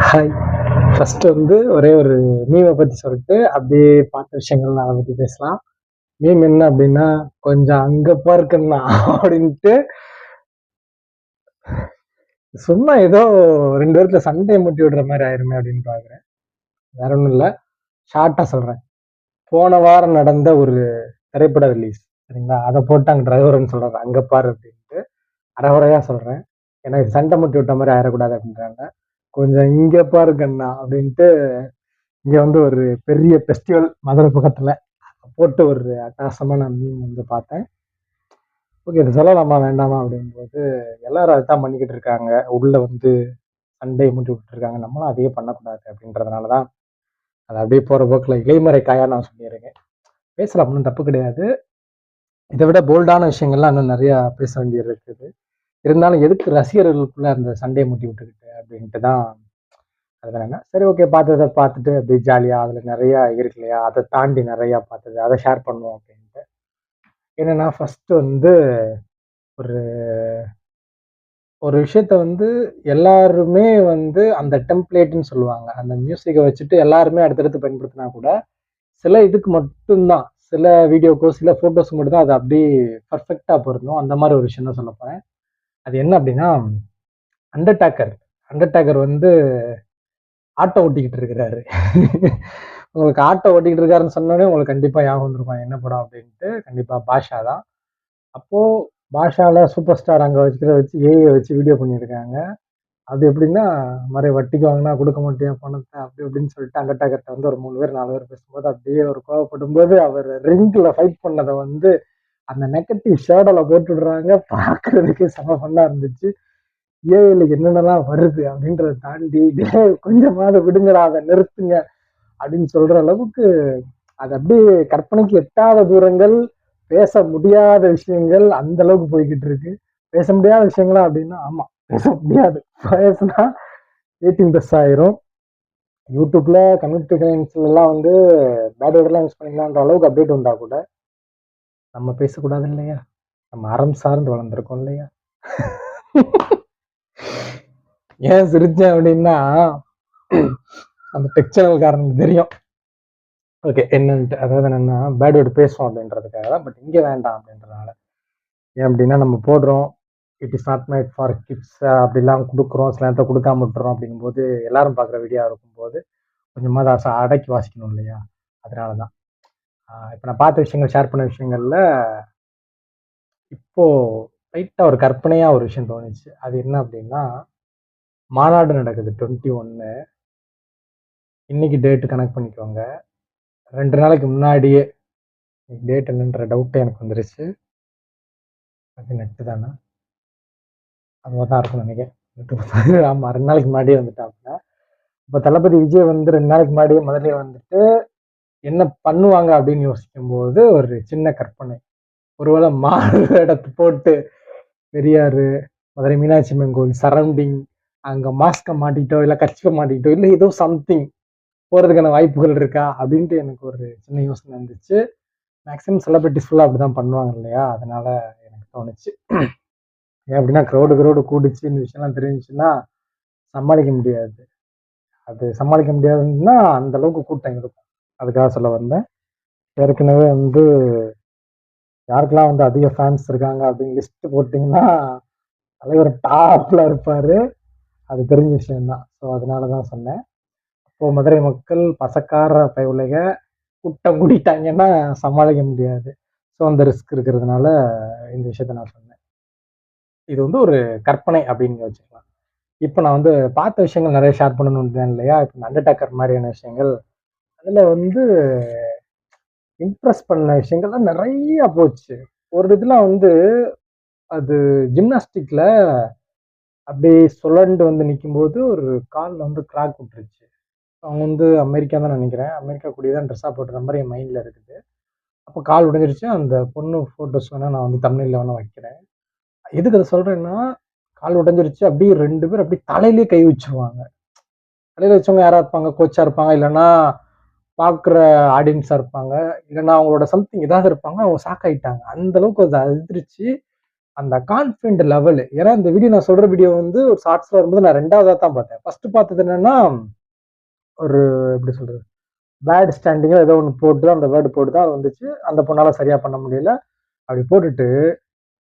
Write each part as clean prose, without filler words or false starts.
Hi. First ஒரே ஒரு மீம பத்தி சொல்லிட்டு, அப்படியே பார்த்த விஷயங்கள் அத பத்தி பேசலாம். மீம் என்ன அப்படின்னா, "கொஞ்சம் அங்க பாருக்கண்ணா" அப்படின்ட்டு சும்மா ஏதோ 2 பேத்துல சண்டைய மூட்டி விடுற மாரி ஆயிருமே அப்படின்னு பார்க்குறேன். வேற ஒண்ணும் இல்ல. ஷார்ட்டா சொல்றேன். போன வாரம் நடந்த ஒரு திரைப்பட ரிலீஸ். சரிங்களா? அத போட்டு அங்க டிரைவர்ன்னு சொல்றாரு. "அங்க பாரு" அப்படின்ட்டு. அரைகுறையா சொல்றேன். ஏன்னா இது சண்டை மூட்டி விட்ட மாரி ஆயிறக்கூடாது அப்படின்றாங்க. "கொஞ்சம் இங்க பாரு கண்ணா" அப்படின்ட்டு இங்க ஒரு பெரிய ஃபெஸ்டிவல் மதுரை பக்கத்துல. போட்டு ஒரு அட்டகாசமான மீம் பார்த்தேன். ஓகே இத சொல்லலாமா? வேண்டாமா? அப்படிங்கும்போது, எல்லாரும் அதத்தான் பண்ணிக்கிட்டு இருக்காங்க. உள்ள சண்டைய மூட்டி விட்டுட்டு இருக்காங்க. நம்மளும் அதையே பண்ணக்கூடாது அப்படின்றதுனால தான், அத அப்படியே போற போக்குல இலைமறை காயா நான் சொல்லியிருக்கேன். பேசலாம் ஒண்ணும் தப்பு கிடையாது. இத விட போல்டான விஷயங்கள்லாம் இன்னும் நெறையா பேச வேண்டியது இருக்குது. இருந்தாலும் எதுக்கு ரசிகர்களுக்குள்ள அந்த சண்டைய மூட்டி விட்டுக்கிட்டு அப்படின்ட்டு தான் அதுதான் என்ன. சரி ஓகே பார்த்தத பார்த்துட்டு அப்படியே ஜாலியா அதுல நெறையா இருக்கு இல்லையா? அத தாண்டி நெறையா பார்த்தது. அத ஷேர் பண்ணுவோம் அப்படின்ட்டு. என்னன்னா ஃபர்ஸ்ட் ஒரு ஒரு விஷயத்த எல்லாருமே அந்த டெம்ப்ளேட்ன்னு சொல்லுவாங்க. அந்த மியூசிக்க வச்சுட்டு எல்லாருமே அடுத்தடுத்து பயன்படுத்தினா கூட, சில இதுக்கு மட்டும் தான். சில வீடியோக்கோ, சில ஃபோட்டோஸ்க்கு மட்டும் தான் அது அப்படியே பெர்ஃபெக்ட்டா பொருந்தும். அந்த மாரி ஒரு விஷயம் தான் சொல்லப் போறேன். அது என்ன அப்படின்னா, அண்டர்டேக்கர். அண்டர்டேக்கர் ஆட்டோ ஓட்டிக்கிட்டு இருக்கிறாரு. உங்களுக்கு ஆட்டோ ஓட்டிக்கிட்டு இருக்காருன்னு சொன்னோனே உங்களுக்கு கண்டிப்பா ஞாபகம் வந்திருக்கும். என்ன படம் அப்படின்ட்டு. கண்டிப்பா பாஷா தான். அப்போ பாஷால சூப்பர் ஸ்டார் அங்க வச்சு ஏஐ வச்சு வீடியோ பண்ணியிருக்காங்க. அது எப்படின்னா, "மறுபடியும் வட்டிக்கு வாங்குனா குடுக்க மாட்டியா பணத்த?" அப்படி இப்படின்னு சொல்லிட்டு அண்டர்டேக்கர்ட்ட ஒரு 3 பேர், 4 பேர் பேசும்போது, அப்படியே அவரு கோவப்படும்போது, அவரு ரிங்ல ஃபைட் பண்ணத அந்த நெகட்டிவ் ஷேடோல போட்டுடுறாங்க. பார்க்கறதுக்கே செம ஃபன்னா இருந்துச்சு. ஏஐல என்னென்னலாம் வருது அப்படின்றத தாண்டி, "டேய் கொஞ்சமாவது விடுங்கடா, அத நிறுத்துங்க" அப்படின்னு சொல்ற அளவுக்கு, அது அப்படியே கற்பனைக்கு எட்டாத தூரங்கள், பேச முடியாத விஷயங்கள் அந்த அளவுக்கு போய்க்கிட்டு இருக்கு. பேச முடியாத விஷயங்களா அப்படின்னா, ஆமா பேச முடியாது. பேசுனா 18 பிளஸ் ஆயிரும். யூடியூப்ல கம்யூனிட்டி கைட்ஸ்லலாம் பேட் வேர்ட்லாம் யூஸ் பண்ணிக்கலான்ற அளவுக்கு அப்டேட் வந்தா கூட, நம்ம பேசக்கூடாது இல்லையா? நம்ம அறம் சார்ந்து வளர்ந்துருக்கோம் இல்லையா? ஏன் சிரிச்சேன் அப்டின்னா, அந்த டெக் சேனல்காரனுக்கு தெரியும். ஓகே என்னன்ட்டு. அதாவது என்னன்னா, பேட் வேர்ட் பேசுவோம் அப்டின்றதுக்காக தான். பட் இங்க வேண்டாம் அப்டின்றதுனால. ஏன் அப்டின்னா நம்ம போடுறோம். It is not made for kids அப்டிலாம் குடுக்குறோம். சில நேரத்துல குடுக்காம விட்டுறோம் அப்டிங்கும்போது, எல்லாரும் பார்க்குற வீடியோவா இருக்கும்போது, கொஞ்சமாவது அடக்கி வாசிக்கணும் இல்லையா? அதனால தான். இப்ப நான் பார்த்த விஷயங்கள், ஷேர் பண்ண விஷயங்கள்ல, இப்போ லைட்டா ஒரு கற்பனையா ஒரு விஷயம் தோணுச்சு. அது என்ன அப்டின்னா, மாநாடு நடக்குது 21 இன்னைக்கு டேட் கணக்கு பண்ணிக்கோங்க. 2 நாளைக்கு முன்னாடியே டேட் என்னன்ற டவுட்டே எனக்கு வந்துருச்சு. அது நெட்டு தானா? அதுவா தான் இருக்கும்னு நெனைக்கிறேன். ஆமா 2 நாளைக்கு முன்னாடியே வந்துட்டாப்ல. இப்ப தளபதி விஜய் 2 நாளைக்கு முன்னாடியே முதல்லயே என்ன பண்ணுவாங்க அப்டின்னு யோசிக்கும்போது, ஒரு சின்ன கற்பனை. ஒருவேள மாறு வேடத்த போட்டு பெரியாரு, மதுரை மீனாட்சி அம்மன் கோவில் சரவுண்டிங், அங்க மாஸ்க்க மாட்டிக்கிட்டோ, இல்ல கர்ச்சீஃப்ப மாட்டிக்கிட்டோ, இல்ல ஏதோ சம்திங் போறதுக்கான வாய்ப்புகள் இருக்கா? அப்டின்ட்டு எனக்கு ஒரு சின்ன யோசனை இருந்துச்சு. மேக்ஸிமம் செலிபிரிட்டீஸ் ஃபுல்லா அப்படிதான் பண்ணுவாங்க இல்லையா? அதனால எனக்கு தோணுச்சு. ஏன் அப்டின்னா கிரவுடு கூடிச்சு இந்த விஷயம்லாம் தெரிஞ்சுச்சுன்னா, சமாளிக்க முடியாது. அது சமாளிக்க முடியாதுன்னா, அந்த அளவுக்கு கூட்டம் இருக்கும். அதுக்காக சொல்ல வந்தேன். ஏற்கனவே யாருக்கெல்லாம் அதிக ஃபேன்ஸ் இருக்காங்க அப்படின்னு லிஸ்ட் போட்டீங்கன்னா, தலைவர் டாப்ல இருப்பாரு. அது தெரிஞ்ச விஷயம் தான். ஸோ அதனால தான் சொன்னேன். இப்போ மதுரை மக்கள் பசக்கார பயவுலைக கூட்டம் கூட்டிட்டாங்கன்னா சமாளிக்க முடியாது. ஸோ அந்த ரிஸ்க் இருக்கிறதுனால இந்த விஷயத்த நான் சொன்னேன். இது ஒரு கற்பனை அப்படின்னு வச்சுக்கலாம். இப்ப நான் பார்த்த விஷயங்கள் நெறைய ஷேர் பண்ணணும்னு இருந்தேன் இல்லையா? இப்ப இந்த அண்டர்டேக்கர் மாரியான விஷயங்கள். அதுல இம்ப்ரெஸ் பண்ண விஷயங்கள்லாம் நெறைய போச்சு. ஒரு இதுல அது ஜிம்னாஸ்டிக்ல அப்படியே சுழண்டு நிக்கும்போது ஒரு கால்ல கிராக் விட்டுருச்சு. அவங்க அமெரிக்கா தான் நெனைக்கிறேன். அமெரிக்கா கூடிய தான் ட்ரெஸ்ஸா போட்டிருந்த மாரி என் மைண்ட்ல இருக்குது. அப்ப கால் உடைஞ்சிருச்சு. அந்த பொண்ணு ஃபோட்டோஸ் வேணா நான் தம்ப்நெயில்ல வேணா வைக்கிறேன். எதுக்கு அத சொல்றேன்னா, கால் உடைஞ்சிருச்சு அப்படியே 2 பேரும் அப்படியே தலையிலேயே கை வச்சுருவாங்க. தலையில வச்சவங்க யாரா இருப்பாங்க? கோச்சா இருப்பாங்க. இல்லன்னா பார்க்குற ஆடியன்ஸா இருப்பாங்க. இல்லன்னா அவங்களோட சம்திங் ஏதாவது இருப்பாங்க. அவங்க ஷாக் ஆயிட்டாங்க. அந்த அளவுக்கு அது அதிர்ச்சி. அந்த கான்ஃபிடென்ட் லெவல். ஏன்னா இந்த வீடியோ நான் சொல்ற வீடியோ வந்து ஒரு ஷார்ட்ஸ்ல வரும்போது நான் 2வதா தான் பார்த்தேன். ஃபர்ஸ்ட் பார்த்தது என்னன்னா, ஒரு எப்படி சொல்றது? பேட் ஸ்டாண்டிங்கோ ஏதோ ஒண்ணு போட்டு அந்த வேர்ட் போட்டு தான் வந்துச்சு. அந்த பொண்ணால சரியா பண்ண முடியல. அப்படி போட்டுட்டு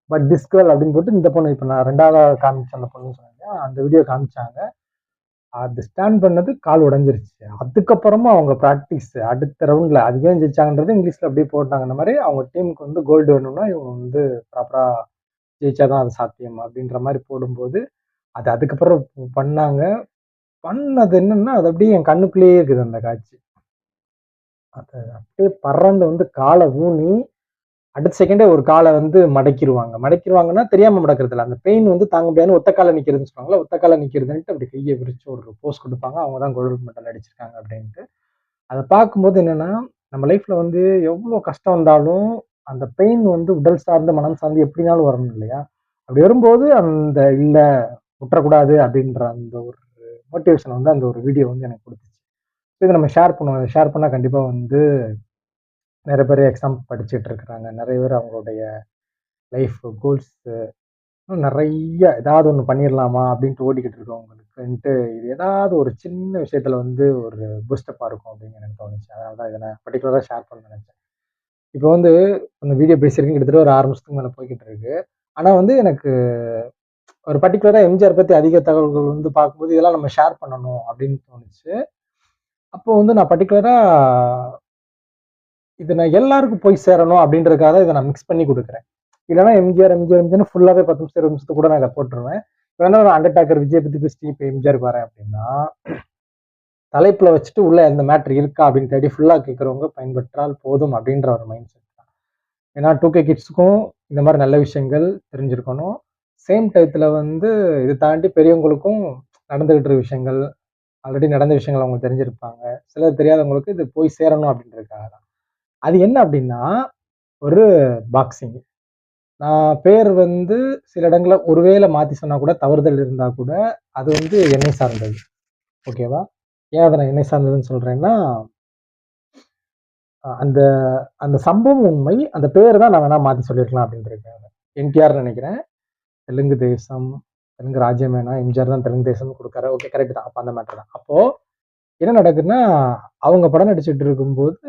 பட் திஸ் கேர்ள் அப்படின்னு போட்டு இந்த பொண்ணு இப்ப நான் 2வதா காமிச்ச அந்த பொண்ணுன்னு சொன்னேன் இல்லையா? அந்த வீடியோ காமிச்சாங்க. அது ஸ்டாண்ட் பண்ணது கால் உடைஞ்சிருச்சு. அதுக்கப்புறமா அவங்க பிராக்டிஸ் அடுத்த ரவுண்ட்ல அது ஏன் ஜெயிச்சாங்கன்றது இங்கிலீஷ்ல அப்படியே போட்டாங்க. இந்த மாதிரி அவங்க டீமுக்கு வந்து கோல்டு வேணும்னா இவங்க வந்து ப்ராப்பரா ஜெயிச்சாதான் அது சாத்தியம் அப்படின்ற மாதிரி போடும்போது அது அதுக்கப்புறம் பண்ணாங்க. பண்ணது என்னன்னா அது அப்படியே என் கண்ணுக்குள்ளேயே இருக்குது அந்த காட்சி. அது அப்படியே பறந்து வந்து காலை ஊனி அடுத்த செகண்டே ஒரு காலை வந்து மடக்கிருவாங்க. மடக்கிருவாங்கன்னா தெரியாம மடக்கிறது இல்ல. அந்த பெயின் வந்து தாங்க முடியாதுன்னு ஒத்த கால நிக்கிறதுன்னு சொல்லுவாங்கல்ல. ஒத்த கால நிக்கிறதுன்ட்டு அப்படி கைய விரிச்சு ஒரு போஸ் குடுப்பாங்க. அவங்க தான் கோல்டு மெடல் அடிச்சிருக்காங்க அப்படின்ட்டு. அத பார்க்கும்போது என்னன்னா, நம்ம லைஃப்ல வந்து எவ்ளோ கஷ்டம் வந்தாலும், அந்த பெயின் வந்து உடல் சார்ந்து, மனம் சார்ந்து எப்படினாலும் வரணும் இல்லையா? அப்படி வரும்போது அந்த இல்ல விட்டுறக்கூடாது அப்படின்ற அந்த ஒரு மோட்டிவேஷன் வந்து அந்த ஒரு வீடியோ வந்து எனக்கு குடுத்துச்சு. இத நம்ம ஷேர் பண்ணுவோம். இத ஷேர் பண்ணா கண்டிப்பா வந்து நெறைய பேர் எக்ஸாம் படிச்சுட்டு இருக்கிறாங்க. நெறைய பேர் அவங்களுடைய லைஃப் கோல்ஸ் நெறைய ஏதாவது ஒண்ணு பண்ணிறலாமா அப்படின்ட்டு ஓடிக்கிட்டு இருக்கவங்களுக்குன்ட்டு, இது ஏதாவது ஒரு சின்ன விஷயத்துல வந்து ஒரு பூஸ்டப்பா இருக்கும் அப்படின்னு எனக்கு தோணுச்சு. அதனால தான் இத நான் பர்ட்டிகுலரா ஷேர் பண்ண நெனச்சேன். இப்போ வந்து அந்த வீடியோ பேசியிருக்கேன் கிட்டத்தட்ட ஒரு 6 நிமிஷத்துக்கு மேல போய்க்கிட்டு இருக்கு. ஆனா வந்து எனக்கு ஒரு பர்ட்டிகுலரா எம்ஜிஆர் பத்தி அதிக தகவல்கள் வந்து பார்க்கும்போது, இதெல்லாம் நம்ம ஷேர் பண்ணணும் அப்படின்னு தோணுச்சு. அப்போ வந்து நான் பர்ட்டிகுலரா இது நான் எல்லாருக்கும் போய் சேரணும் அப்படின்றதுக்காக இத நான் மிக்ஸ் பண்ணி குடுக்குறேன். இல்லன்னா எம்ஜிஆர்ன்னு ஃபுல்லாவே 10 நிமிஷம், 20 நிமிஷத்துக்கு கூட நான் இத போட்டுருவேன். வேணா நான் அண்டர்டேக்கர் விஜய் பத்தி பேசிட்டு இப்ப எம்ஜிஆருக்கு வரேன் அப்படின்னா, தலைப்புல வச்சுட்டு உள்ள இந்த மேட்டர் இருக்கா அப்படின்னு தேடி ஃபுல்லா கேட்கிறவங்க பயன்பெற்றால் போதும் அப்படின்ற ஒரு மைண்ட் செட் தான். ஏன்னா 2K கிட்ஸ்க்கும் இந்த மாரி நல்ல விஷயங்கள் தெரிஞ்சிருக்கணும். சேம் டயத்துல வந்து இத தாண்டி பெரியவங்களுக்கும் நடந்துகிட்டு இருக்க விஷயங்கள், ஆல்ரெடி நடந்த விஷயங்கள் அவங்க தெரிஞ்சிருப்பாங்க. சிலர் தெரியாதவங்களுக்கு இது போய் சேரணும் அப்படின்றதுக்காக தான். அது என்ன அப்படின்னா, ஒரு பாக்ஸிங். நான் பேர் வந்து சில இடங்கள்ல ஒருவேள மாத்தி சொன்னா கூட தவறுதல் இருந்தா கூட, அது வந்து என்னை சார்ந்தது. ஓகேவா? ஏன் அத நான் என்னை சார்ந்ததுன்னு சொல்றேன்னா, அந்த அந்த சம்பவம் உண்மை. அந்த பேரு தான் நான் வேணா மாத்தி சொல்லியிருக்கலாம் அப்படின்றதுக்காக. என்டிஆர்ன்னு நெனைக்கிறேன். தெலுங்கு தேசம், தெலுங்கு ராஜ்யமேனா, எம்ஜிஆர் தான் தெலுங்கு தேசம்னு குடுக்குறாரு. ஓகே கரெக்ட் தான். அப்ப அந்த மேட்டர் தான். அப்போ என்ன நடக்குதுன்னா, அவங்க படம் நடிச்சுட்டு இருக்கும்போது,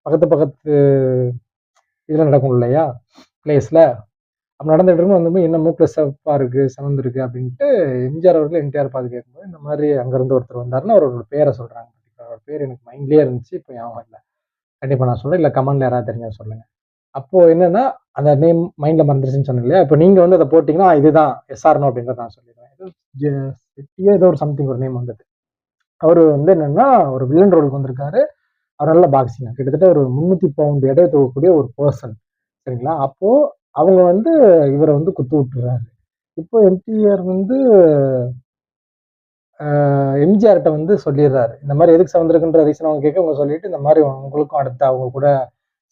பக்கத்து பக்கத்து இதுல நடக்கும் இல்லையா? பிளேஸ்ல. அப்ப நடந்துட்டு இருக்கும்போது வந்தபோது என்ன மூக்குல சிவப்பா இருக்கு, சிவந்திருக்கு அப்படின்ட்டு எம்ஜிஆர் அவர்கள் என்டிஆர் பார்த்து கேட்கும்போது, இந்த மாரி அங்கருந்து ஒருத்தர் வந்தாருன்னு அவரோட பேர சொல்றாங்க. அவரோட பேர் எனக்கு மைண்ட்லயே இருந்துச்சு. இப்ப ஞாபகம் இல்ல. கண்டிப்பா நான் சொல்றேன். இல்ல கமெண்ட்ல யாராவது தெரிஞ்சா சொல்லுங்க. அப்போ என்னன்னா, அந்த நேம் மைண்ட்ல மறந்துருச்சுன்னு சொன்னேன் இல்லையா? இப்ப நீங்க வந்து அத போட்டீங்கன்னா, இதுதான் எஸ் ஆர் நோ அப்படின்றத நான் சொல்லிருவேன். ஏதோ ஜ செட்டியோ ஏதோ ஒரு சம்திங் ஒரு நேம் வந்தது. அவரு வந்து என்னன்னா, ஒரு வில்லன் ரோலுக்கு வந்திருக்காரு. அவர் நல்ல பாக்ஸிங். கிட்டத்தட்ட ஒரு 300 பவுண்ட் எடை தூக்கக்கூடிய ஒரு பெர்சன். சரிங்களா? அப்போ அவங்க வந்து இவர வந்து குத்து விட்டுர்றாரு. இப்போ எம்ஜிஆர் வந்து எம்ஜிஆர்ட்ட வந்து சொல்லிர்றாரு. இந்த மாரி எதுக்கு சவந்திருக்குன்ற ரீசன் அவங்க கேட்க, இவங்க சொல்லிட்டு இந்த மாரி உங்களுக்கும் அடுத்து அவங்க கூட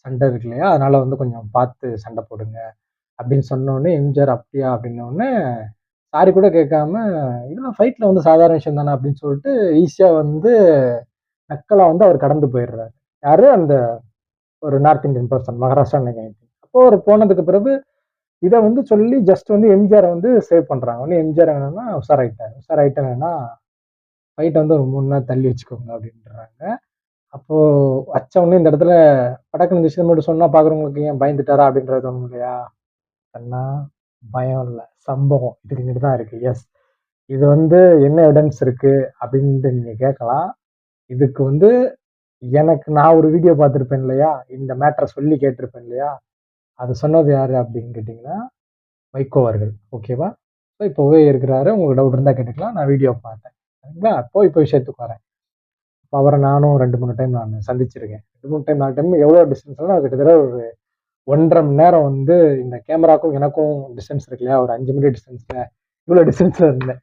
சண்டை இருக்கு இல்லையா? அதனால வந்து கொஞ்சம் பார்த்து சண்டை போடுங்க. அப்படின்னு சொன்னோனே, எம்ஜிஆர் அப்படியா? அப்படின்னோனே, சாரி கூட கேட்காம, இதெல்லாம் ஃபைட்ல வந்து சாதாரண விஷயம் தானே அப்படின்னு சொல்லிட்டு, ஈஸியா வந்து நக்கலா வந்து அவர் கடந்து போயிடுறாரு. யாரு? அந்த ஒரு நார்த் இந்தியன் பெர்சன். மகாராஷ்டிரான்னு நினைக்கிறேன். அப்போ அவரு போனதுக்கு பிறகு இத வந்து சொல்லி ஜஸ்ட் வந்து எம்ஜிஆர வந்து சேவ் பண்றாங்க. உடனே எம்ஜிஆர் என்னன்னா உஷாராயிட்டாரு. உஷாராயிட்டு என்னன்னா, ஃபைட்ட வந்து ஒரு 3 நாள் தள்ளி வச்சுக்கோங்க அப்படின்றாங்க. அப்போ வச்ச உடனே இந்த இடத்துல படக்குன்னு இந்த விஷயம் மட்டும் சொன்னா பார்க்குறவங்களுக்கு ஏன் பயந்துட்டாரா அப்படின்றது தோணும் இல்லையா? சொன்னா பயம் இல்ல. சம்பவம். இதுக்கு இங்கிட்டு தான் இருக்கு. எஸ். இது வந்து என்ன எவிடன்ஸ் இருக்கு அப்படின்ட்டு நீங்க கேட்கலாம். இதுக்கு வந்து எனக்கு நான் ஒரு வீடியோ பார்த்திருப்பேன் இல்லையா? இந்த மேட்டர சொல்லி கேட்டிருப்பேன் இல்லையா? அது சொன்னது யாரு அப்படின்னு கேட்டீங்கன்னா, வைகோ அவர்கள். ஓகேவா? ஸோ இப்பவே இருக்கிறாரு. உங்களுக்கு டவுட் இருந்தா கேட்டுக்கலாம். நான் வீடியோ பார்த்தேன். சரிங்களா? இப்போ விஷயத்துக்கு வரேன். இப்ப அவர நானும் 2, 3 டைம் நானு சந்திச்சிருக்கேன். 2, 3 டைம் 4 டைம் எவ்வளோ டிஸ்டன்ஸ்னா கிட்டத்தட்ட ஒரு 1 1/2 மணி நேரம் வந்து இந்த கேமராக்கும் எனக்கும் டிஸ்டன்ஸ் இருக்கு இல்லையா? ஒரு 5 மீட்டர் டிஸ்டன்ஸ்ல இவ்வளோ டிஸ்டன்ஸ்ல இருந்தேன்.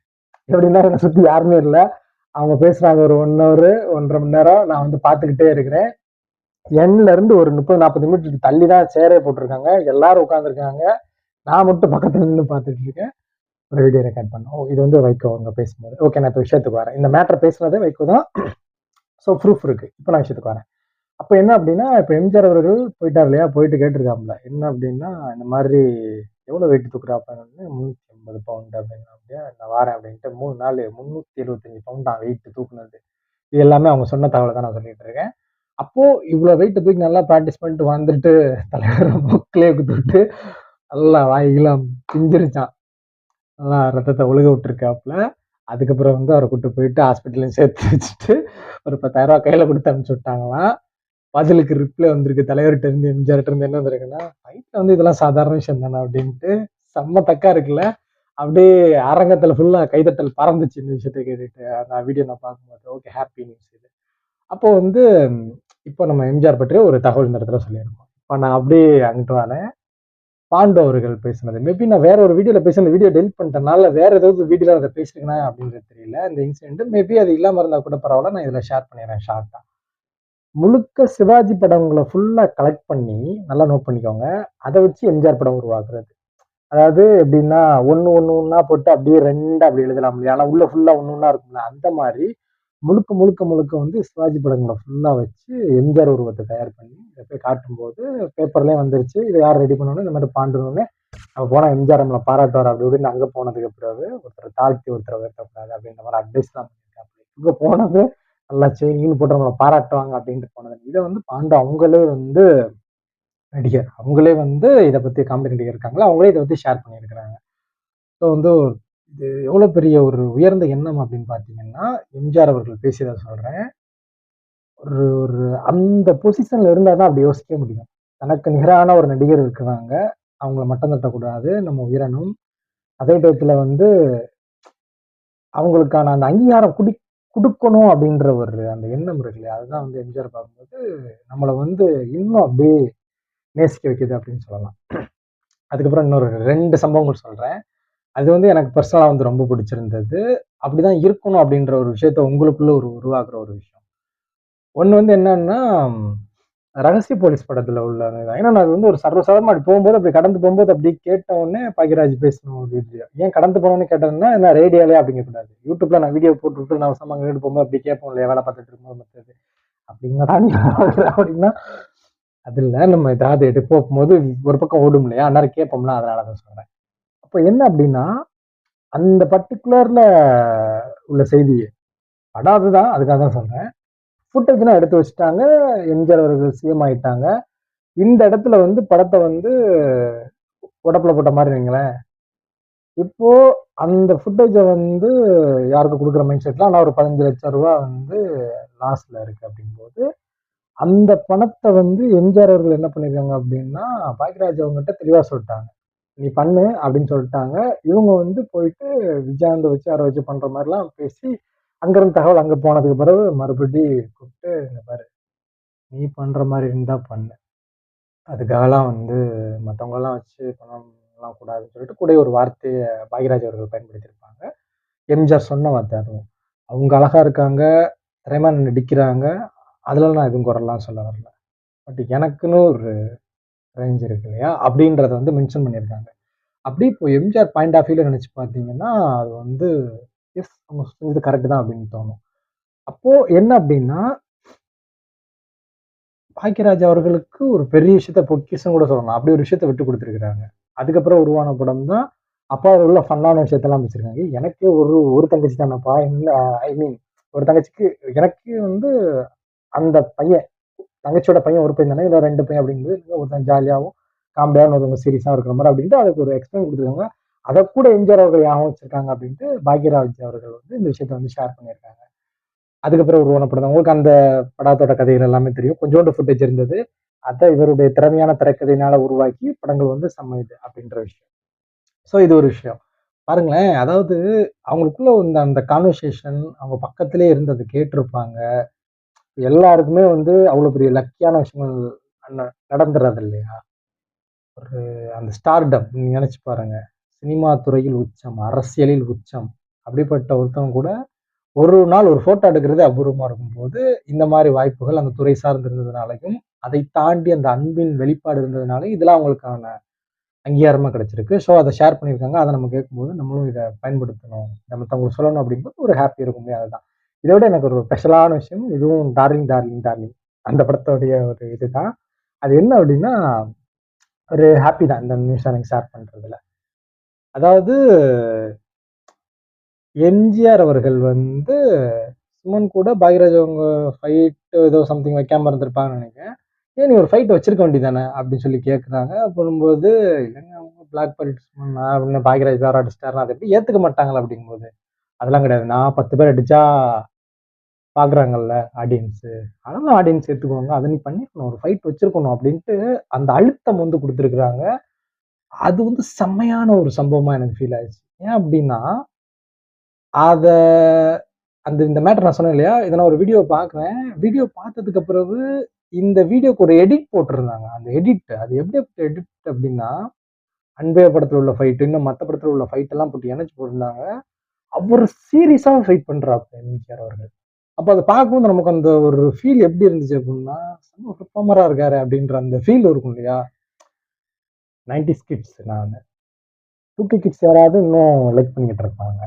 எப்படின்னா என்ன சுத்தி யாருமே இல்ல. அவங்க பேசுறாங்க ஒரு 1 ஹவரு, 1 1/2 மணி நேரம். நான் வந்து பார்த்துக்கிட்டே இருக்கிறேன். எண்ட்ல இருந்து ஒரு 30, 40 மீட்டர் தள்ளி தான் சேரே போட்டிருக்காங்க. எல்லாரும் உட்கார்ந்துருக்காங்க. நான் மட்டும் பக்கத்துல நின்னு பார்த்துட்டு இருக்கேன். ஒரு வீடியோ ரெக்கார்ட் பண்ணோம். ஓ! இது வந்து வைகோ அவங்க பேசும்போது. ஓகே நான் இப்ப விஷயத்துக்கு வரேன். இந்த மேட்டர் பேசுனதே வைகோ தான். ஸோ ப்ரூஃப் இருக்கு. இப்ப நான் விஷயத்துக்கு வரேன். அப்ப என்ன அப்டின்னா, இப்ப எம்ஜிஆர் அவர்கள் போயிட்டார் இல்லையா? போயிட்டு கேட்டிருக்காப்புல. என்ன அப்டின்னா, இந்த மாதிரி எவ்வளோ வெயிட் தூக்குறாப்பான்னு 380 பவுண்டு அப்படின்னு. அப்படியே நான் வாரேன் அப்படின்ட்டு 3 நாள் 375 பவுண்ட் தான் வெயிட் தூக்குனது. இது எல்லாமே அவங்க சொன்ன தகவலை தான் நான் சொல்லிட்டு இருக்கேன். அப்போ இவ்வளோ வெயிட் தூக்கி நல்லா ப்ராக்டிஸ் பண்ணிட்டு வந்துட்டு தலைவர் புக்கிலே குத்துட்டு நல்லா வாய்கெல்லாம் பிஞ்சிருச்சான். நல்லா ரத்தத்தை ஒழுக விட்டுருக்காப்புல. அதுக்கப்புறம் வந்து அவரை கூட்டு போயிட்டு ஹாஸ்பிட்டல்லையும் சேர்த்து வச்சுட்டு ஒரு 10,000 கையில கொடுத்து அனுப்பிச்சு விட்டாங்களாம். பதிலுக்கு ரிப்ளை வந்திருக்கு தலைவர்கிட்ட இருந்து, எம்ஜிஆர்ட்ட இருந்து. என்ன வந்திருக்குன்னா, ஃபைட்ல வந்து இதெல்லாம் சாதாரண விஷயம் தானே அப்படின்ட்டு. செம்ம தக்கா இருக்குல்ல. அப்படியே அரங்கத்துல ஃபுல்லா கைதட்டல் பறந்துச்சு இந்த விஷயத்த கேட்டுட்டு. அந்த வீடியோ நான் பார்க்கும்போது. ஓகே, ஹாப்பி நியூஸ் இது. அப்போ வந்து இப்போ நம்ம எம்ஜிஆர் பற்றிய ஒரு தகவல் இந்த இடத்துல சொல்லியிருக்கோம். இப்போ நான் அப்படியே அங்கிட்டு வரேன். பாண்டு அவர்கள் பேசினது. மேபி நான் வேற ஒரு வீடியோல பேசி அந்த வீடியோ டெலிட் பண்ணிட்டனால வேற ஏதாவது வீடியோல அத பேசிருக்கேனா அப்படின்றது தெரியல. இந்த இன்சிடென்ட் மேபி அது இல்லாம இருந்தா கூட பரவால்ல. நான் இதுல ஷேர் பண்ணிடுறேன் ஷார்ட்டா. முழுக்க சிவாஜி படங்கள ஃபுல்லா கலெக்ட் பண்ணி நல்லா நோட் பண்ணிக்கோங்க. அத வச்சு எம்ஜிஆர் படம் உருவாக்குறது. அதாவது எப்படின்னா, ஒண்ணா போட்டு அப்படியே 2 அப்படி எழுதலாம் இல்லையா? ஆனா உள்ள ஃபுல்லா ஒண்ணா இருக்கும்ல. அந்த மாரி முழுக்க வந்து சிவாஜி படங்கள ஃபுல்லா வச்சு எம்ஜிஆர் உருவத்த தயார் பண்ணி இத போய் காட்டும்போது பேப்பர்லயும் வந்துருச்சு. இத யார் ரெடி பண்ணோனே இந்த மாரி பாண்டுன்னு நம்ம போனா எம்ஜிஆர் நம்மள பாராட்டுவார் அப்படி இப்படின்னு அங்க போனதுக்கு பிறகு ஒருத்தர தாழ்த்தி ஒருத்தர உயர்த்தக்கூடாது அப்படின்ற மாரி அட்வைஸ்லாம் பண்ணியிருக்காப்டி. இங்க போனது நல்லா செயின்னு போட்டு நம்மள பாராட்டுவாங்க அப்படின்ட்டு போனது. இத வந்து பாண்டு அவங்களே வந்து நடிகர். அவங்களே வந்து இத பத்தி காமெடி நடிகர் இருக்காங்கல்ல, அவங்களே இத பத்தி ஷேர் பண்ணியிருக்கிறாங்க. ஸோ வந்து இது எவ்வளோ பெரிய ஒரு உயர்ந்த எண்ணம் அப்படின்னு பார்த்தீங்கன்னா, எம்ஜிஆர் அவர்கள் பேசியத சொல்றேன். ஒரு ஒரு அந்த பொசிஷன்ல இருந்தா தான் அப்படி யோசிக்கவே முடியும். தனக்கு நிகரான ஒரு நடிகர் இருக்கிறாங்க. அவங்கள மட்டம் தட்டக்கூடாது. நம்ம உயரணும். அதே டயத்துல வந்து அவங்களுக்கான அந்த அங்கீகாரம் குடுக்கணும் அப்படின்ற ஒரு அந்த எண்ணம் இருக்கு இல்லையா? அதுதான் வந்து எம்ஜிஆர் பார்க்கும்போது, நம்மள வந்து இன்னும் அப்படியே நேசிக்க வைக்குது அப்படின்னு சொல்லலாம். அதுக்கப்புறம் இன்னொரு 2 சம்பவங்கள் சொல்றேன். அது வந்து எனக்கு பெர்சனலா வந்து ரொம்ப பிடிச்சிருந்தது. அப்படிதான் இருக்கணும் அப்படின்ற ஒரு விஷயத்த உங்களுக்குள்ள உருவாக்குற ஒரு விஷயம். ஒண்ணு வந்து என்னன்னா, ரகசிய போலீஸ் படத்துல உள்ளது தான். ஏன்னா, நான் அது வந்து ஒரு சர்வசாதாரணமா அப்படி போகும்போது, அப்படி கடந்து போகும்போது அப்படி கேட்ட உடனே பாக்யராஜ் பேசணும் வீடியோ. ஏன் கடந்து போனோனே கேட்டேன்னா, என்ன ரேடியோலயே அப்படிங்க கூடாது. யூடியூப்ல நான் வீடியோ போட்டுவிட்டு நான் அவசரமா அங்கிட்டு போகும்போது அப்படி கேட்போம் இல்லையா? வேலை பார்த்துட்டு இருக்கும்போது மத்தது. அப்படிங்கடா நீ அப்படின்னா, அது இல்ல. நம்ம ஏதாவது போகும்போது ஒரு பக்கம் ஓடும் இல்லையா? அந்நேரம் கேட்போம்ல, அதனால தான் சொல்றேன். அப்ப என்ன அப்படின்னா, அந்த பர்ட்டிகுலர்ல உள்ள செய்தி படம் அதுதான். அதுக்காக தான் சொல்றேன். ஃபுட்டேஜ்லாம் எடுத்து வச்சுட்டாங்க. எம்ஜிஆர் அவர்கள் சிஎம் ஆயிட்டாங்க. இந்த இடத்துல வந்து படத்த வந்து உடப்புல போட்ட மாரி வைங்களேன். இப்போ அந்த ஃபுட்டேஜ வந்து யாருக்கு குடுக்குற மைண்ட் செட்ல ஆனா ஒரு ரூ. 15,00,000 வந்து லாஸ்ல இருக்கு அப்படிங்கும்போது, அந்த பணத்த வந்து எம்ஜிஆர் அவர்கள் என்ன பண்ணியிருக்காங்க அப்படின்னா, பாக்யராஜ் அவங்ககிட்ட தெளிவா சொல்ட்டாங்க. "நீ பண்ணு" அப்படின்னு சொல்ட்டாங்க. இவங்க வந்து போயிட்டு விஜயகாந்த வச்சு யார வச்சு பண்ற மாரிலாம் பேசி, அங்கிருந்து தகவல் அங்க போனதுக்கு பிறகு மறுபடி கூப்ட்டு, "இங்க பாரு, நீ பண்ற மாரி இருந்தா பண்ணு. அதுக்காகலாம் வந்து மத்தவங்களலாம் வச்சு பண்ணலாம் கூடாதுன்னு" சொல்லிட்டு கூட ஒரு வார்த்தைய பாக்யராஜ் அவர்கள் பயன்படுத்தியிருப்பாங்க. எம்ஜிஆர் சொன்ன வார்த்தை அதுவும். அவங்க அழகா இருக்காங்க, திறமையா நடிக்கிறாங்க. அதுல நான் எதுவும் குறைலாம் சொல்ல வரல. பட் எனக்குன்னு ஒரு ரேஞ்ச் இருக்கு இல்லையா? அப்படின்றத வந்து மென்ஷன் பண்ணியிருக்காங்க. அப்படி இப்போ எம்ஜிஆர் பாயிண்ட் ஆஃப் வியூல நினைச்சு பார்த்தீங்கன்னா, அது வந்து எஸ் அவங்க செஞ்சது கரெக்ட் தான் அப்படின்னு தோணும். அப்போ என்ன அப்படின்னா, பாக்கியராஜ் அவர்களுக்கு ஒரு பெரிய விஷயத்த பொக்கிஷம் கூட சொல்லலாம். அப்படி ஒரு விஷயத்த விட்டு குடுத்துருக்காங்க. அதுக்கப்புறம் உருவான படம் தான் அப்பா உள்ள ஃபன்னான விஷயத்தெல்லாம் வச்சிருக்காங்க. எனக்கே ஒரு ஒரு தங்கச்சி தானப்பா. இல்ல ஐ மீன் ஒரு தங்கச்சிக்கு எனக்கு வந்து அந்த பையன் தங்கச்சியோட பையன் ஒரு பையன் தானே. இல்ல 2 பையன் அப்படிங்கும்போது ஒருத்தன் ஜாலியாவும், காமெடியாவும் ஒருத்தவங்க சீரியஸா இருக்கிற மாரி அப்படின்ட்டு அதுக்கு ஒரு எக்ஸ்பிளைன் குடுத்துருக்காங்க. அதக்கூட எம்ஜிஆர் அவர்கள் ஞாபகம் வச்சிருக்காங்க அப்படின்ட்டு பாக்யராஜ் அவர்கள் வந்து இந்த விஷயத்த வந்து ஷேர் பண்ணியிருக்காங்க. அதுக்கப்புறம் உருவான படம் தான். உங்களுக்கு அந்த படத்தோட கதைகள் எல்லாமே தெரியும். கொஞ்சோண்டு ஃபுட்டேஜ் இருந்தது. அத இவருடைய திறமையான திரைக்கதையினால உருவாக்கி படங்கள் வந்து செம்ம இது அப்படின்ற விஷயம். ஸோ இது ஒரு விஷயம். பாருங்களேன், அதாவது அவங்களுக்குள்ள இந்த அந்த கான்வர்சேஷன் அவங்க பக்கத்திலேயே இருந்து அத கேட்டிருப்பாங்க. எல்லாருக்குமே வந்து அவ்வளோ பெரிய லக்கியான விஷயங்கள் நடந்துறது இல்லையா? ஒரு அந்த ஸ்டார்டம் நீங்க நெனச்சு பாருங்க. சினிமா துறையில் உச்சம், அரசியலில் உச்சம். அப்படிப்பட்ட ஒருத்தவங்க கூட ஒரு நாள் ஒரு ஃபோட்டோ எடுக்கிறது அபூர்வமா இருக்கும்போது, இந்த மாரி வாய்ப்புகள் அந்த துறை சார்ந்து இருந்ததுனாலயும், அதை தாண்டி அந்த அன்பின் வெளிப்பாடு இருந்ததுனாலயும், இதெல்லாம் அவங்களுக்கான அங்கீகாரமா கிடைச்சிருக்கு. ஸோ அத ஷேர் பண்ணியிருக்காங்க. அத நம்ம கேட்கும்போது, நம்மளும் இத பயன்படுத்தணும். இத மத்தவங்களுக்கு சொல்லணும் அப்படிங்கும்போது ஒரு ஹேப்பி இருக்குமே அதுதான். இத விட எனக்கு ஒரு ஸ்பெஷலான விஷயம், இதுவும் டார்லிங், டார்லிங், டார்லிங் அந்த படத்தோடைய ஒரு இதுதான். அது என்ன அப்படின்னா, ஒரு ஹாப்பி தான் இந்த நியூஸ் எனக்கு ஷேர் பண்றதுல. அதாவது எம்ஜிஆர் அவர்கள் வந்து சுமன் கூட பாக்யராஜ் அவங்க ஃபைட் ஏதோ சம்திங் வைக்காம இருந்திருப்பாங்கன்னு நினைக்கிறேன். "ஏன் நீ ஒரு ஃபைட் வச்சிருக்க வேண்டியதானே?" அப்படின்னு சொல்லி கேட்குறாங்க. அப்போது இல்லைங்க அவங்க பிளாக் பெல்ட் சுமன் அப்படின்னு பாக்யராஜ் வேற அடிச்சிட்டாருன்னா அதை எப்படி ஏத்துக்க மாட்டாங்களா அப்படிங்கும்போது, அதெல்லாம் கிடையாது. நான் 10 பேர் அடிச்சா பார்க்குறாங்கல்ல ஆடியன்ஸு. அதனால ஆடியன்ஸ் ஏத்துக்குவாங்க. அத நீ பண்ணியிருக்கணும். ஒரு ஃபைட் வச்சிருக்கணும் அப்படின்ட்டு அந்த அழுத்தம் வந்து குடுத்துருக்காங்க. அது வந்து செம்மையான ஒரு சம்பவமா எனக்கு ஃபீல் ஆயிருச்சு. ஏன் அப்படின்னா, அத இந்த மேட்டர் நான் சொன்னேன் இல்லையா? இத நான் ஒரு வீடியோ பார்க்குறேன். வீடியோ பார்த்ததுக்கு பிறகு இந்த வீடியோக்கு ஒரு எடிட் போட்டிருந்தாங்க. அந்த எடிட் அது எப்படி எடிட் அப்படின்னா, அன்பே படத்துல உள்ள ஃபைட், இன்னும் மத்த படத்துல உள்ள ஃபைட் எல்லாம் போட்டு இணச்சு போட்டிருந்தாங்க. அவரு சீரியஸா ஃபைட் பண்றாப்ல எம்ஜிஆர் அவர்கள். அப்ப அத பார்க்கும்போது நமக்கு அந்த ஒரு ஃபீல் எப்படி இருந்துச்சு அப்படின்னா, செம்ம பெர்ஃபார்மரா இருக்காரு அப்படின்ற அந்த ஃபீல் இருக்கும் இல்லையா? 90ஸ் கிட்ஸ் நானு. 2கே கிட்ஸ் யாராவது இன்னும் லைக் பண்ணிக்கிட்டு இருப்பாங்க.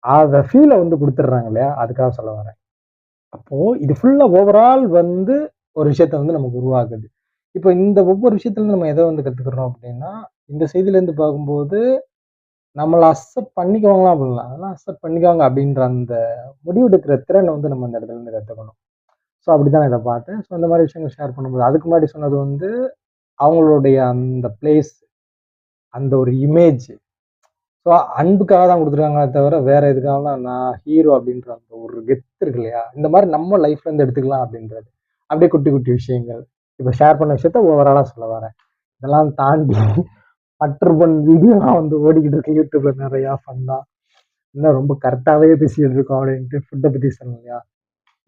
அத ஃபீல வந்து குடுத்துடுறாங்க இல்லையா? அதுக்காக சொல்ல வரேன். அப்போ இது ஃபுல்லா ஓவரால் வந்து ஒரு விஷயத்த வந்து நமக்கு உருவாக்குது. இப்ப இந்த ஒவ்வொரு விஷயத்துலருந்து நம்ம எத வந்து கத்துக்கிறோம் அப்படின்னா, இந்த செய்தியிலேருந்து பார்க்கும்போது, நம்மள அக்செப்ட் பண்ணிக்குவாங்களா அப்படின்லாம், அதெல்லாம் அக்செப்ட் பண்ணிக்குவாங்க அப்படின்ற அந்த முடிவெடுக்கிற திறன வந்து நம்ம இந்த இடத்துலருந்து கத்துக்கணும். ஸோ அப்படிதான் இத பார்த்தேன். ஸோ இந்த மாரி விஷயங்கள் ஷேர் பண்ணும்போது, அதுக்கு முன்னாடி சொன்னது வந்து அவங்களுடைய அந்த பிளேஸ், அந்த ஒரு இமேஜ். ஸோ அன்புக்காக தான் குடுத்துருக்காங்களே தவிர, வேற எதுக்காகலாம் நான் ஹீரோ அப்படின்ற அந்த ஒரு கெத்து இருக்கு இல்லையா? இந்த மாரி நம்ம லைஃப்ல இருந்து எடுத்துக்கலாம் அப்படின்றது. அப்படியே குட்டி, குட்டி விஷயங்கள். இப்ப ஷேர் பண்ண விஷயத்த ஓவராலா சொல்ல வரேன். இதெல்லாம் தாண்டி பட்டர்பன் வீடியோலாம் வந்து ஓடிக்கிட்டு இருக்கு யூடியூப்ல நெறையா ஃபன்னா. இன்னும் ரொம்ப கரெக்ட்டாவே பேசிட்டு இருக்கோம் அப்படின்ட்டு ஃபுட்ட பத்தி சொன்னேன் இல்லையா?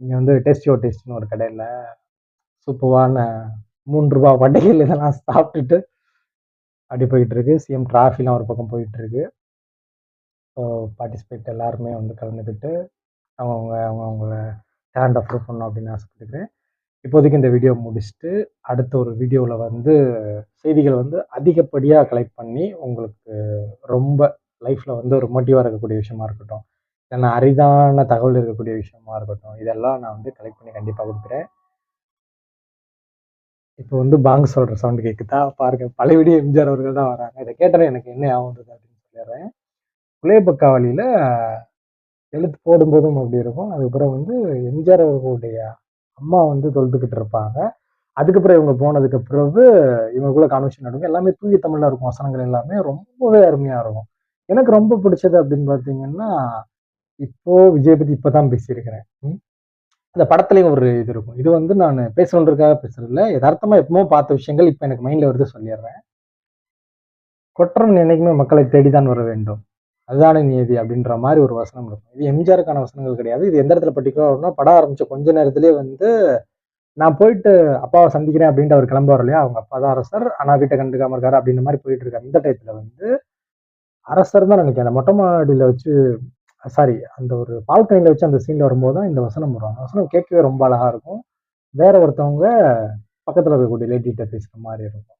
இங்க வந்து டேஸ்டியோ டேஸ்ட்ன்னு ஒரு கடையில சூப்பர்வான ரூ. 3 வடைகள் இதெல்லாம் சாப்பிட்டுட்டு அப்படி போயிட்டு இருக்கு. சேம் டிராஃபிலாம் ஒரு பக்கம் போயிட்டு இருக்கு. ஸோ பார்ட்டிசிபேட் எல்லாருமே வந்து கலந்துக்கிட்டு அவங்கவங்கள டேலண்ட்ட ப்ரூவ் பண்ணணும் அப்படின்னு ஆசைப்பட்டுக்கிறேன். இப்போதைக்கு இந்த வீடியோ முடிச்சுட்டு, அடுத்த ஒரு வீடியோல வந்து செய்திகள் வந்து அதிகப்படியா கலெக்ட் பண்ணி, உங்களுக்கு ரொம்ப லைஃப்ல வந்து ஒரு மோட்டிவா இருக்கக்கூடிய விஷயமா இருக்கட்டும். இல்லன்னா அரிதான தகவல் இருக்கக்கூடிய விஷயமா இருக்கட்டும். இதெல்லாம் நான் வந்து கலெக்ட் பண்ணி கண்டிப்பா குடுக்குறேன். இப்போ வந்து பாங்கு சொல்ற சவுண்ட் கேக்குதா? பாருங்க பழைய வீடியோ எம்ஜிஆர் அவர்கள் தான் வராங்க. இத கேட்டோனே எனக்கு என்ன ஞாபகம் வந்தது அப்படின்னு சொல்லிடுறேன். புலைய பக்காவலியில எழுத்து போடும்போதும் அப்படி இருக்கும். அதுக்கப்புறம் வந்து எம்ஜிஆர் அவர்களுடைய அம்மா வந்து தொழுதுகிட்டு இருப்பாங்க. அதுக்கப்புறம் இவங்க போனதுக்கு பிறகு இவங்களுக்குள்ள கான்வர்சேஷன் நடக்கும். எல்லாமே தூய தமிழ்ல இருக்கும். வசனங்கள் எல்லாமே ரொம்பவே அருமையா இருக்கும். எனக்கு ரொம்ப பிடிச்சது அப்படின்னு பார்த்தீங்கன்னா, இப்போ விஜய் பத்தி இப்ப தான் பேசியிருக்கிறேன். அந்த படத்துலயும் ஒரு இது இருக்கும். இது வந்து நானு பேசணுன்றதுக்காக பேசுறதில்ல. எதார்த்தமா எப்பவோ பார்த்த விஷயங்கள் இப்ப எனக்கு மைண்ட்ல வருது சொல்லிர்றேன். "கொற்றவன் என்னைக்குமே மக்களை தேடி தான் வர வேண்டும். அதுதானே நியதி" அப்படின்ற மாரி ஒரு வசனம் இருக்கும். இது எம்ஜிஆருக்கான வசனங்கள் கிடையாது. இது எந்த இடத்துல பர்ட்டிகுலரா வரும்னா, படம் ஆரம்பிச்ச கொஞ்ச நேரத்திலேயே வந்து, நான் போயிட்டு அப்பாவ சந்திக்கிறேன் அப்படின்ட்டு அவர் கிளம்புவார் இல்லையா? அவங்க அப்பா தான் அரசர். ஆனா வீட்ட கண்டுக்காம இருக்காரு அப்படின்ற மாரி போயிட்டு இருக்க அந்த டயத்துல வந்து, அரசர் தான் நினைக்கிறேன். அந்த மொட்டை மாடியில வச்சு சாரி அந்த ஒரு பால்கனியில வச்சு அந்த சீன்ல வரும்போது தான் இந்த வசனம் வரும். அந்த வசனம் கேட்கவே ரொம்ப அழகா இருக்கும். வேற ஒருத்தவங்க பக்கத்துல இருக்கக்கூடிய லேடிட்ட பேசுற மாரி இருக்கும்.